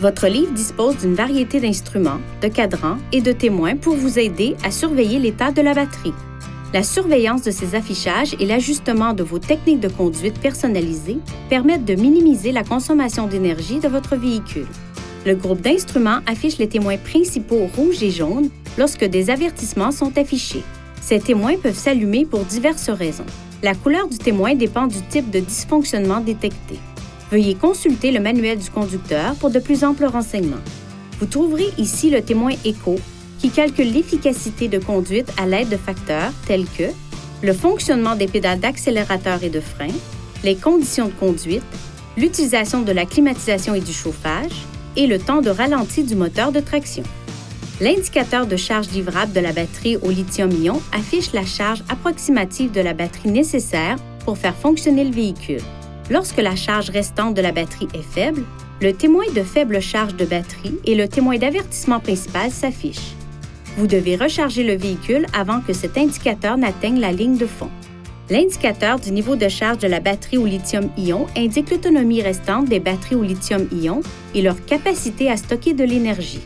Votre livre dispose d'une variété d'instruments, de cadrans et de témoins pour vous aider à surveiller l'état de la batterie. La surveillance de ces affichages et l'ajustement de vos techniques de conduite personnalisées permettent de minimiser la consommation d'énergie de votre véhicule. Le groupe d'instruments affiche les témoins principaux rouges et jaunes lorsque des avertissements sont affichés. Ces témoins peuvent s'allumer pour diverses raisons. La couleur du témoin dépend du type de dysfonctionnement détecté. Veuillez consulter le manuel du conducteur pour de plus amples renseignements. Vous trouverez ici le témoin éco qui calcule l'efficacité de conduite à l'aide de facteurs tels que le fonctionnement des pédales d'accélérateur et de frein, les conditions de conduite, l'utilisation de la climatisation et du chauffage et le temps de ralenti du moteur de traction. L'indicateur de charge livrable de la batterie au lithium-ion affiche la charge approximative de la batterie nécessaire pour faire fonctionner le véhicule. Lorsque la charge restante de la batterie est faible, le témoin de faible charge de batterie et le témoin d'avertissement principal s'affichent. Vous devez recharger le véhicule avant que cet indicateur n'atteigne la ligne de fond. L'indicateur du niveau de charge de la batterie au lithium-ion indique l'autonomie restante des batteries au lithium-ion et leur capacité à stocker de l'énergie.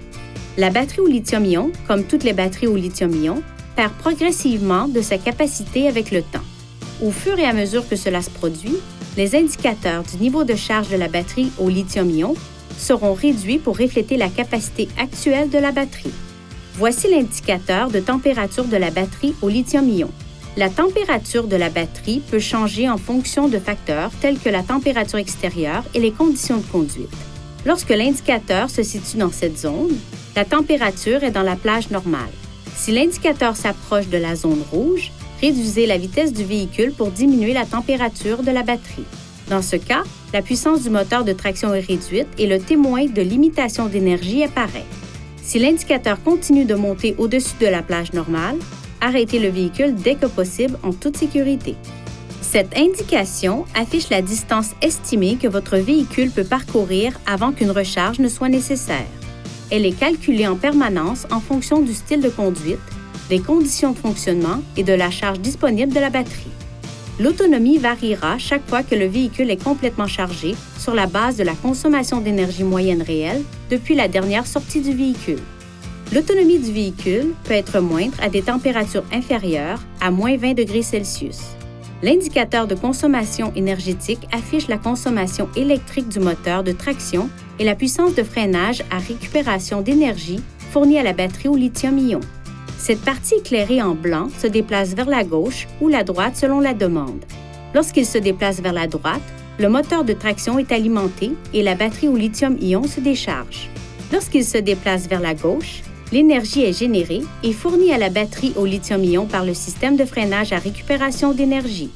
La batterie au lithium-ion, comme toutes les batteries au lithium-ion, perd progressivement de sa capacité avec le temps. Au fur et à mesure que cela se produit, les indicateurs du niveau de charge de la batterie au lithium-ion seront réduits pour refléter la capacité actuelle de la batterie. Voici l'indicateur de température de la batterie au lithium-ion. La température de la batterie peut changer en fonction de facteurs tels que la température extérieure et les conditions de conduite. Lorsque l'indicateur se situe dans cette zone, la température est dans la plage normale. Si l'indicateur s'approche de la zone rouge, réduisez la vitesse du véhicule pour diminuer la température de la batterie. Dans ce cas, la puissance du moteur de traction est réduite et le témoin de limitation d'énergie apparaît. Si l'indicateur continue de monter au-dessus de la plage normale, arrêtez le véhicule dès que possible en toute sécurité. Cette indication affiche la distance estimée que votre véhicule peut parcourir avant qu'une recharge ne soit nécessaire. Elle est calculée en permanence en fonction du style de conduite, des conditions de fonctionnement et de la charge disponible de la batterie. L'autonomie variera chaque fois que le véhicule est complètement chargé sur la base de la consommation d'énergie moyenne réelle depuis la dernière sortie du véhicule. L'autonomie du véhicule peut être moindre à des températures inférieures à moins 20 degrés Celsius. L'indicateur de consommation énergétique affiche la consommation électrique du moteur de traction et la puissance de freinage à récupération d'énergie fournie à la batterie au lithium-ion. Cette partie éclairée en blanc se déplace vers la gauche ou la droite selon la demande. Lorsqu'il se déplace vers la droite, le moteur de traction est alimenté et la batterie au lithium-ion se décharge. Lorsqu'il se déplace vers la gauche, l'énergie est générée et fournie à la batterie au lithium-ion par le système de freinage à récupération d'énergie.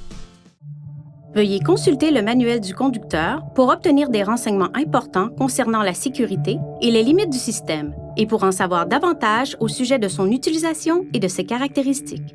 Veuillez consulter le manuel du conducteur pour obtenir des renseignements importants concernant la sécurité et les limites du système, et pour en savoir davantage au sujet de son utilisation et de ses caractéristiques.